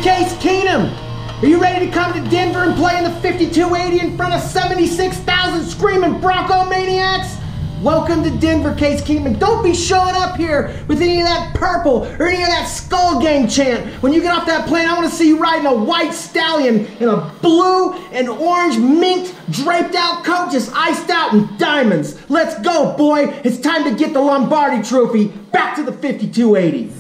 Case Keenum. Are you ready to come to Denver and play in the 5280 in front of 76,000 screaming Bronco maniacs? Welcome to Denver, Case Keenum. And don't be showing up here with any of that purple or any of that skull gang chant. When you get off that plane, I want to see you riding a white stallion in a blue and orange mink draped out coat, just iced out in diamonds. Let's go, boy. It's time to get the Lombardi trophy back to the 5280.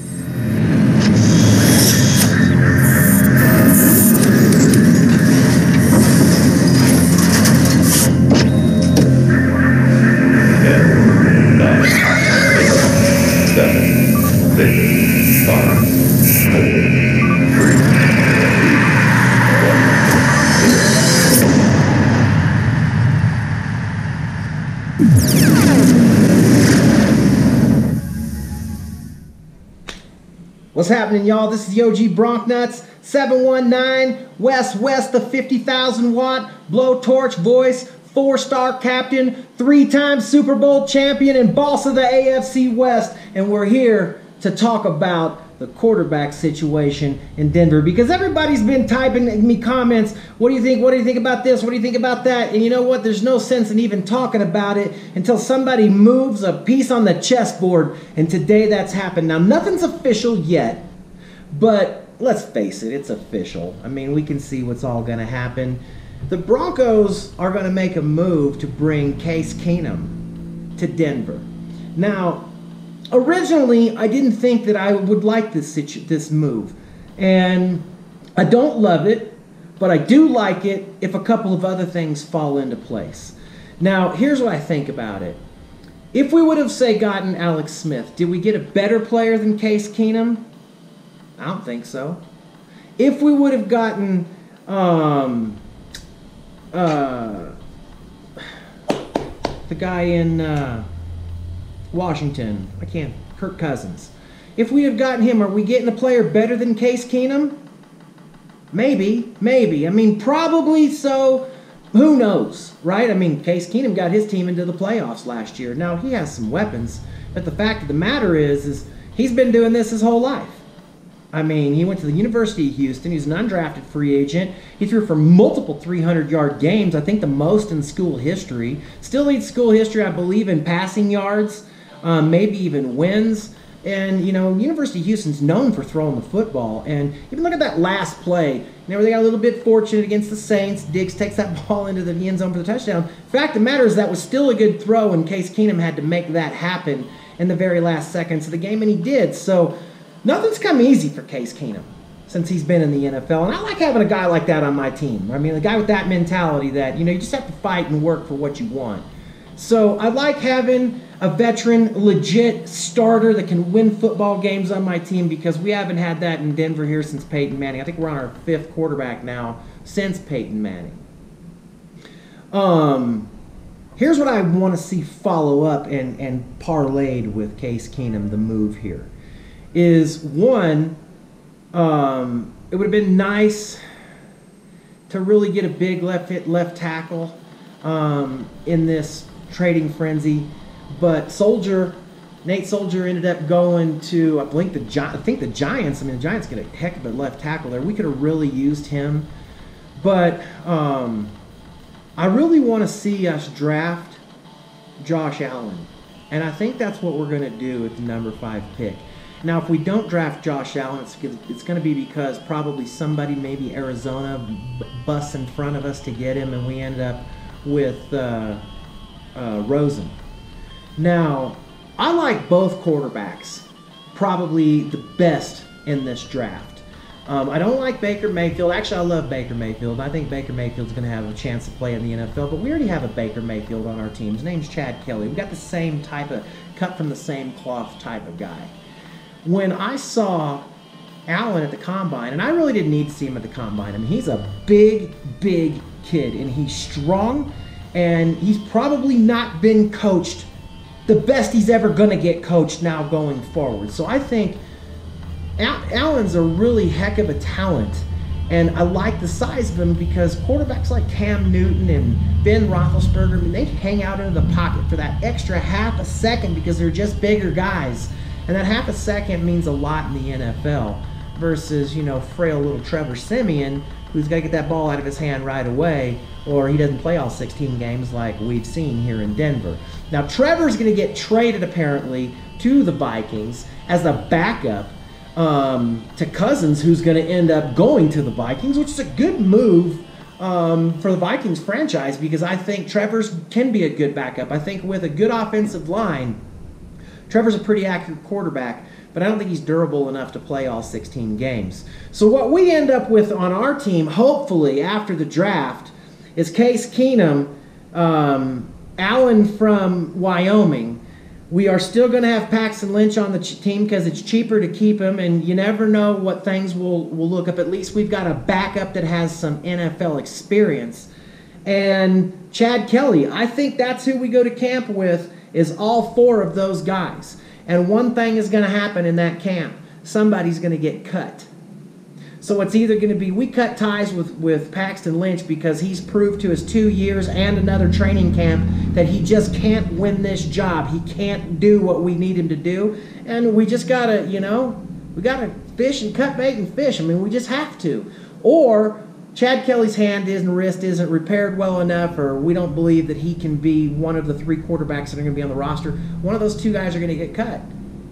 What's happening, y'all? This is the OG Bronc Nuts, 719 West, the 50,000 watt blowtorch voice, 4-star captain, 3-time Super Bowl champion, and boss of the AFC West. And we're here to talk about the quarterback situation in Denver, because everybody's been typing me comments. What do you think? What do you think about this? What do you think about that? And you know what? There's no sense in even talking about it until somebody moves a piece on the chessboard, and today that's happened. Now, nothing's official yet, but let's face it, it's official. I mean, we can see what's all going to happen. The Broncos are going to make a move to bring Case Keenum to Denver. Now, originally, I didn't think that I would like this move, and I don't love it, but I do like it if a couple of other things fall into place. Now, here's what I think about it. If we would have, say, gotten Alex Smith, did we get a better player than Case Keenum? I don't think so. If we would have gotten the guy in Washington, Kirk Cousins. If we have gotten him, are we getting a player better than Case Keenum? Maybe. I mean, probably so. Who knows, right? I mean, Case Keenum got his team into the playoffs last year. Now, he has some weapons, but the fact of the matter is he's been doing this his whole life. I mean, he went to the University of Houston. He's an undrafted free agent. He threw for multiple 300-yard games, I think the most in school history. Still leads school history, I believe, in passing yards, maybe even wins. And, you know, University of Houston's known for throwing the football. And even look at that last play. You know, they got a little bit fortunate against the Saints. Diggs takes that ball into the end zone for the touchdown. Fact of the matter is that was still a good throw, and Case Keenum had to make that happen in the very last seconds of the game, and he did. So nothing's come easy for Case Keenum since he's been in the NFL. And I like having a guy like that on my team. I mean, a guy with that mentality that, you know, you just have to fight and work for what you want. So I like having a veteran, legit starter that can win football games on my team, because we haven't had that in Denver here since Peyton Manning. I think we're on our 5th quarterback now since Peyton Manning. Here's what I want to see follow up and parlayed with Case Keenum, the move here. Is one, it would have been nice to really get a big left tackle in this trading frenzy, but Nate Soldier ended up going to, I think the Giants. I mean, the Giants get a heck of a left tackle there. We could have really used him, but I really want to see us draft Josh Allen, and I think that's what we're going to do with the number 5 pick. Now, if we don't draft Josh Allen, it's going to be because probably somebody, maybe Arizona, busts in front of us to get him, and we end up with Rosen. Now, I like both quarterbacks probably the best in this draft. I don't like Baker Mayfield. Actually, I love Baker Mayfield. I think Baker Mayfield's going to have a chance to play in the NFL, but we already have a Baker Mayfield on our team. His name's Chad Kelly. We've got the same type of, cut from the same cloth type of guy. When I saw Allen at the Combine, and I really didn't need to see him at the Combine. I mean, he's a big kid, and he's strong, and he's probably not been coached the best he's ever going to get coached now going forward. So I think Allen's a really heck of a talent, and I like the size of him because quarterbacks like Cam Newton and Ben Roethlisberger, I mean, they hang out into the pocket for that extra half a second because they're just bigger guys. And that half a second means a lot in the NFL. versus, you know, frail little Trevor Siemian, who's got to get that ball out of his hand right away, or he doesn't play all 16 games like we've seen here in Denver. Now, Trevor's going to get traded, apparently, to the Vikings as a backup to Cousins, who's going to end up going to the Vikings, which is a good move for the Vikings franchise, because I think Trevor's can be a good backup. I think with a good offensive line, Trevor's a pretty accurate quarterback, but I don't think he's durable enough to play all 16 games. So what we end up with on our team, hopefully, after the draft, is Case Keenum, Allen from Wyoming. We are still going to have Paxton Lynch on the team because it's cheaper to keep him, and you never know what things will look up. At least we've got a backup that has some NFL experience. And Chad Kelly, I think that's who we go to camp with, is all 4 of those guys. And one thing is going to happen in that camp. Somebody's going to get cut. So it's either going to be we cut ties with Paxton Lynch because he's proved to his 2 years and another training camp that he just can't win this job. He can't do what we need him to do. And we just got to, you know, we got to fish and cut bait and fish. I mean, we just have to. Or Chad Kelly's hand and wrist isn't repaired well enough, or we don't believe that he can be one of the 3 quarterbacks that are going to be on the roster. One of those 2 guys are going to get cut.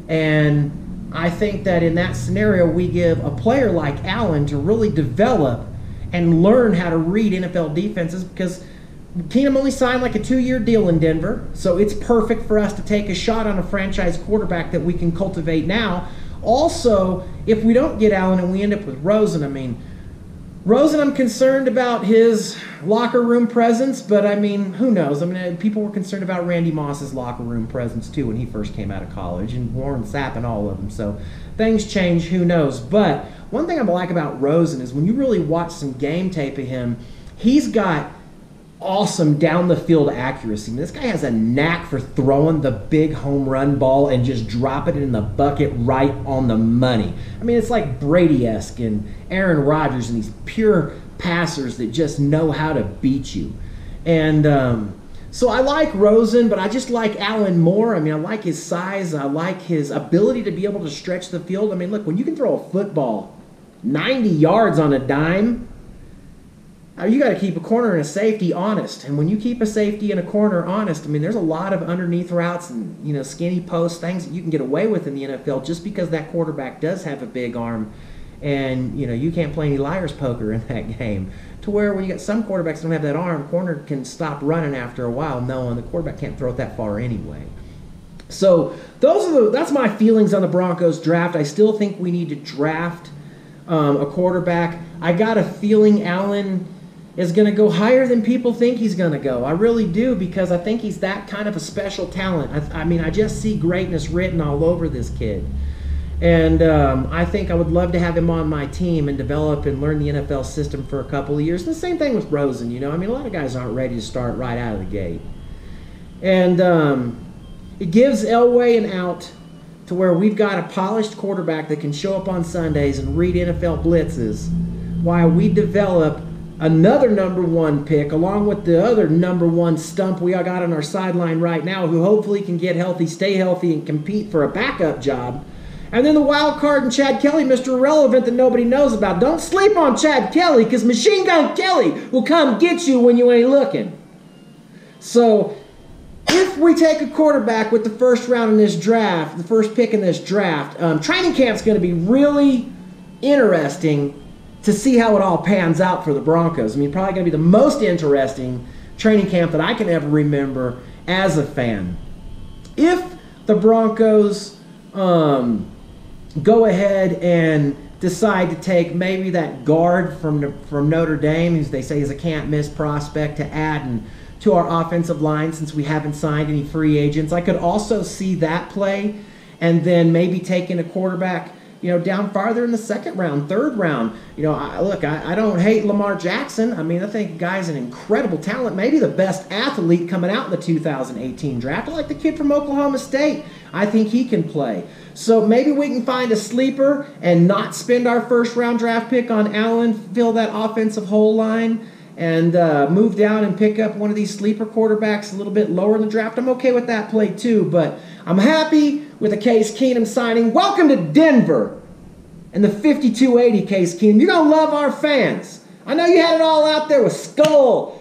And I think that in that scenario, we give a player like Allen to really develop and learn how to read NFL defenses, because Keenum only signed like a 2-year deal in Denver, so it's perfect for us to take a shot on a franchise quarterback that we can cultivate now. Also, if we don't get Allen and we end up with Rosen, I mean, Rosen, I'm concerned about his locker room presence, but I mean, who knows? I mean, people were concerned about Randy Moss's locker room presence too when he first came out of college, and Warren Sapp and all of them. So things change, who knows? But one thing I like about Rosen is when you really watch some game tape of him, he's got awesome down the field accuracy. I mean, this guy has a knack for throwing the big home run ball and just dropping it in the bucket right on the money. I mean, it's like Brady-esque and Aaron Rodgers and these pure passers that just know how to beat you. And so I like Rosen, but I just like Allen more. I mean, I like his size. I like his ability to be able to stretch the field. I mean, look, when you can throw a football 90 yards on a dime, you got to keep a corner and a safety honest. And when you keep a safety and a corner honest, I mean, there's a lot of underneath routes and, you know, skinny posts, things that you can get away with in the NFL just because that quarterback does have a big arm. And, you know, you can't play any liar's poker in that game. To where when you got some quarterbacks that don't have that arm, corner can stop running after a while, knowing the quarterback can't throw it that far anyway. So that's my feelings on the Broncos draft. I still think we need to draft a quarterback. I got a feeling Allen is going to go higher than people think he's going to go. I really do, because I think he's that kind of a special talent. I mean, I just see greatness written all over this kid. And I think I would love to have him on my team and develop and learn the NFL system for a couple of years. The same thing with Rosen, you know. I mean, a lot of guys aren't ready to start right out of the gate. And it gives Elway an out to where we've got a polished quarterback that can show up on Sundays and read NFL blitzes while we develop another #1 pick, along with the other #1 stump we got on our sideline right now, who hopefully can get healthy, stay healthy, and compete for a backup job. And then the wild card in Chad Kelly, Mr. Irrelevant that nobody knows about. Don't sleep on Chad Kelly, because Machine Gun Kelly will come get you when you ain't looking. So if we take a quarterback with the first round in this draft, the first pick in this draft, training camp's going to be really interesting to see how it all pans out for the Broncos. I mean, probably going to be the most interesting training camp that I can ever remember as a fan. If the Broncos go ahead and decide to take maybe that guard from Notre Dame, who they say is a can't-miss prospect, to add to our offensive line since we haven't signed any free agents, I could also see that play, and then maybe taking a quarterback, you know, down farther in the 2nd round, 3rd round. You know, I don't hate Lamar Jackson. I mean, I think the guy's an incredible talent, maybe the best athlete coming out in the 2018 draft. I like the kid from Oklahoma State. I think he can play. So maybe we can find a sleeper and not spend our 1st round draft pick on Allen, fill that offensive hole line, and move down and pick up one of these sleeper quarterbacks a little bit lower in the draft. I'm okay with that play too, but I'm happy with the Case Keenum signing. Welcome to Denver. and the 5280 Case Keenum. You're going to love our fans. I know you had it all out there with skull.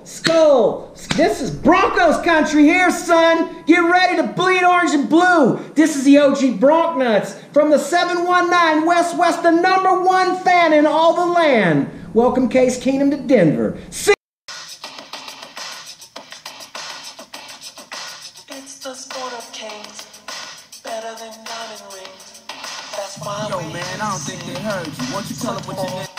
This is Broncos country here, son. Get ready to bleed orange and blue. This is the OG Bronc Nuts from the 719 West, the #1 fan in all the land. Welcome Case Keenum to Denver. See It's the sport of kings, better than diamond rings. That's why Yo, man, I don't think they heard you. Why don't you tell them what your name